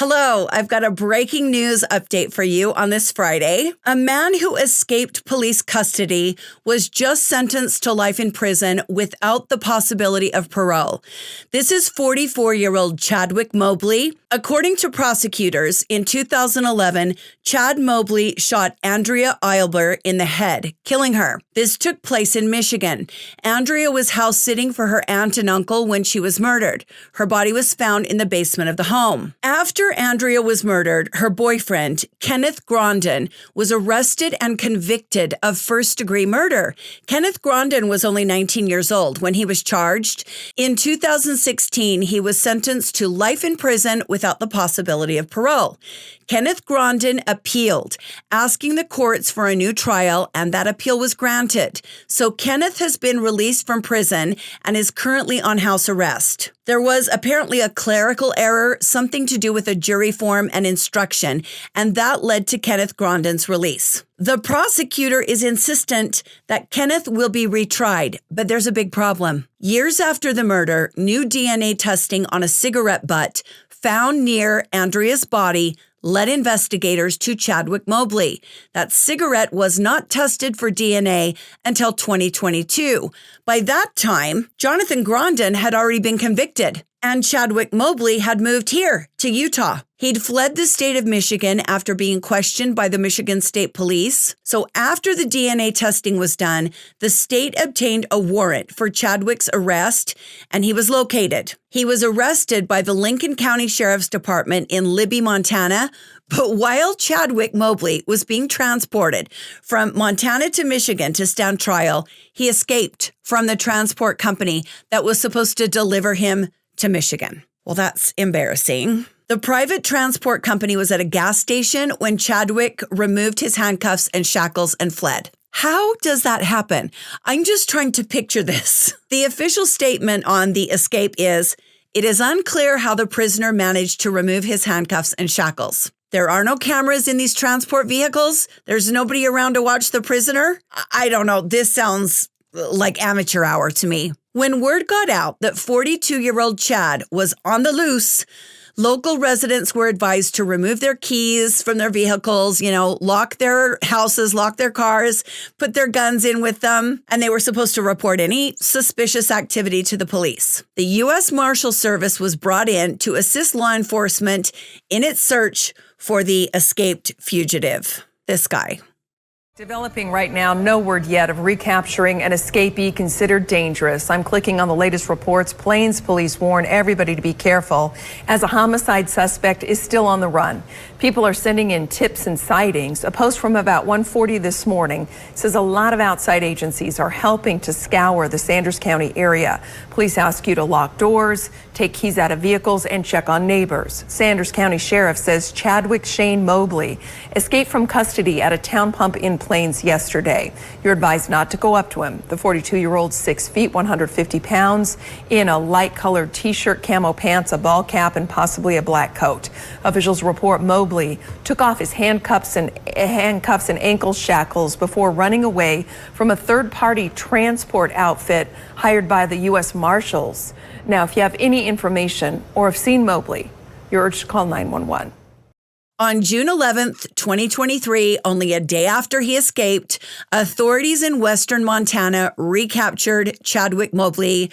Hello, I've got a breaking news update for you on this Friday. A man who escaped police custody was just sentenced to life in prison without the possibility of parole. This is 44-year-old Chadwick Mobley. According to prosecutors, in 2011, Chad Mobley shot Andrea Eilber in the head, killing her. This took place in Michigan. Andrea was house sitting for her aunt and uncle when she was murdered. Her body was found in the basement of the home. After Andrea was murdered, her boyfriend, Kenneth Grondin, was arrested and convicted of first-degree murder. Kenneth Grondin was only 19 years old when he was charged. In 2016, he was sentenced to life in prison without the possibility of parole. Kenneth Grondin appealed, asking the courts for a new trial, and that appeal was granted. So Kenneth has been released from prison and is currently on house arrest. There was apparently a clerical error, something to do with a jury form and instruction, and that led to Kenneth Grondin's release. The prosecutor is insistent that Kenneth will be retried, but there's a big problem. Years after the murder, new DNA testing on a cigarette butt found near Andrea's body led investigators to Chadwick Mobley. That cigarette was not tested for DNA until 2022. By that time, Jonathan Gronden had already been convicted, and Chadwick Mobley had moved here to Utah. He'd fled the state of Michigan after being questioned by the Michigan State Police. So after the DNA testing was done, the state obtained a warrant for Chadwick's arrest, and he was located. He was arrested by the Lincoln County Sheriff's Department in Libby, Montana. But while Chadwick Mobley was being transported from Montana to Michigan to stand trial, he escaped from the transport company that was supposed to deliver him to Michigan. Well, that's embarrassing. The private transport company was at a gas station when Chadwick removed his handcuffs and shackles and fled. How does that happen? I'm just trying to picture this. The official statement on the escape is, "It is unclear how the prisoner managed to remove his handcuffs and shackles. There are no cameras in these transport vehicles. There's nobody around to watch the prisoner." I don't know. This sounds like amateur hour to me. When word got out that 42-year-old Chad was on the loose, local residents were advised to remove their keys from their vehicles, lock their houses, lock their cars, put their guns in with them, and they were supposed to report any suspicious activity to the police. The U.S. Marshal Service was brought in to assist law enforcement in its search for the escaped fugitive, this guy. Developing right now, no word yet of recapturing an escapee considered dangerous. I'm clicking on the latest reports. Plains police warn everybody to be careful as a homicide suspect is still on the run. People are sending in tips and sightings. A post from about 1:40 this morning says a lot of outside agencies are helping to scour the Sanders County area. Police ask you to lock doors, take keys out of vehicles, and check on neighbors. Sanders County Sheriff says Chadwick Shane Mobley escaped from custody at a town pump in Plains yesterday. You're advised not to go up to him. The 42-year-old, 6 feet, 150 pounds, in a light-colored T-shirt, camo pants, a ball cap, and possibly a black coat. Officials report Mobley took off his handcuffs and ankle shackles before running away from a third-party transport outfit hired by the U.S. Marshals. Now, if you have any information or have seen Mobley, you're urged to call 911. On June 11th, 2023, only a day after he escaped, authorities in western Montana recaptured Chadwick Mobley,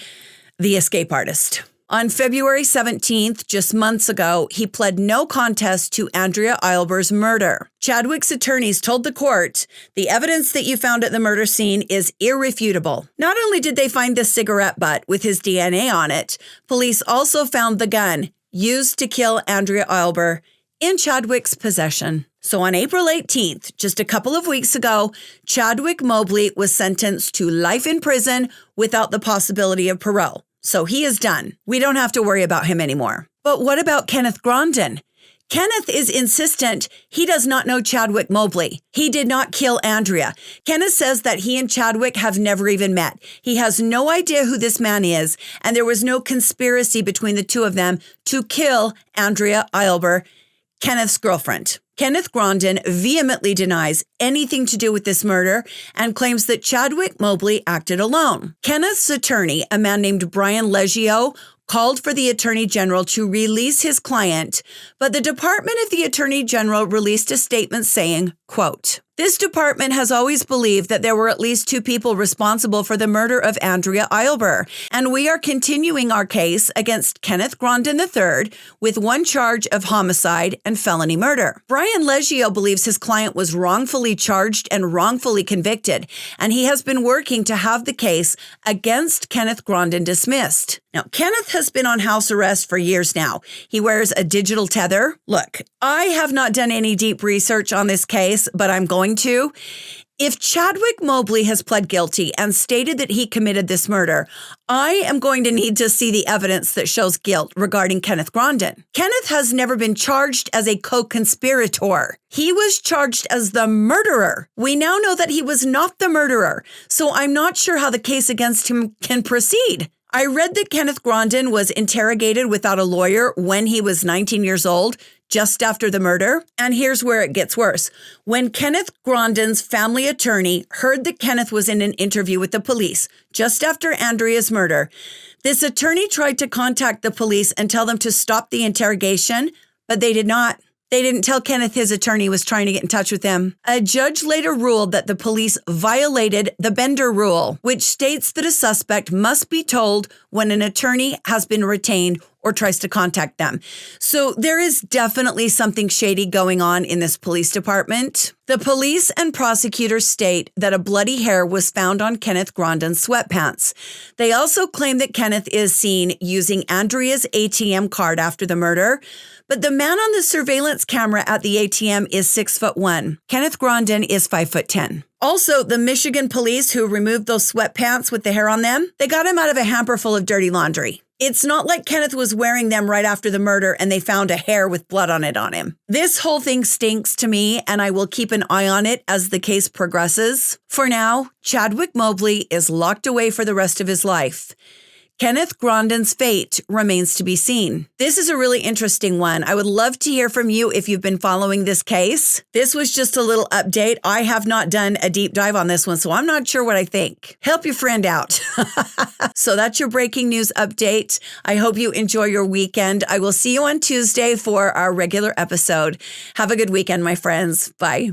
the escape artist. On February 17th, just months ago, he pled no contest to Andrea Eilber's murder. Chadwick's attorneys told the court, "The evidence that you found at the murder scene is irrefutable." Not only did they find the cigarette butt with his DNA on it, police also found the gun used to kill Andrea Eilber in Chadwick's possession. So on April 18th, just a couple of weeks ago, Chadwick Mobley was sentenced to life in prison without the possibility of parole. So he is done. We don't have to worry about him anymore. But what about Kenneth Grondin? Kenneth is insistent he does not know Chadwick Mobley. He did not kill Andrea. Kenneth says that he and Chadwick have never even met. He has no idea who this man is, and there was no conspiracy between the two of them to kill Andrea Eilber, Kenneth's girlfriend. Kenneth Grondin vehemently denies anything to do with this murder and claims that Chadwick Mobley acted alone. Kenneth's attorney, a man named Brian Leggio, called for the Attorney General to release his client, but the Department of the Attorney General released a statement saying, quote, "This department has always believed that there were at least 2 people responsible for the murder of Andrea Eilber, and we are continuing our case against Kenneth Gronden III with 1 charge of homicide and felony murder." Brian Leggio believes his client was wrongfully charged and wrongfully convicted, and he has been working to have the case against Kenneth Gronden dismissed. Now, Kenneth has been on house arrest for years now. He wears a digital tether. Look, I have not done any deep research on this case, but I'm going to. If Chadwick Mobley has pled guilty and stated that he committed this murder, I am going to need to see the evidence that shows guilt regarding Kenneth Gronden. Kenneth has never been charged as a co-conspirator. He was charged as the murderer. We now know that he was not the murderer, so I'm not sure how the case against him can proceed. I read that Kenneth Gronden was interrogated without a lawyer when he was 19 years old, just after the murder. And here's where it gets worse. When Kenneth Gronden's family attorney heard that Kenneth was in an interview with the police just after Andrea's murder, this attorney tried to contact the police and tell them to stop the interrogation, but they did not. They didn't tell Kenneth his attorney was trying to get in touch with him. A judge later ruled that the police violated the Bender rule, which states that a suspect must be told when an attorney has been retained or tries to contact them. So there is definitely something shady going on in this police department. The police and prosecutors state that a bloody hair was found on Kenneth Gronden's sweatpants. They also claim that Kenneth is seen using Andrea's ATM card after the murder, but the man on the surveillance camera at the ATM is 6'1". Kenneth Gronden is 5'10". Also, the Michigan police who removed those sweatpants with the hair on them, they got him out of a hamper full of dirty laundry. It's not like Kenneth was wearing them right after the murder and they found a hair with blood on it on him. This whole thing stinks to me, and I will keep an eye on it as the case progresses. For now, Chadwick Mobley is locked away for the rest of his life. Kenneth Gronden's fate remains to be seen. This is a really interesting one. I would love to hear from you if you've been following this case. This was just a little update. I have not done a deep dive on this one, so I'm not sure what I think. Help your friend out. So that's your breaking news update. I hope you enjoy your weekend. I will see you on Tuesday for our regular episode. Have a good weekend, my friends. Bye.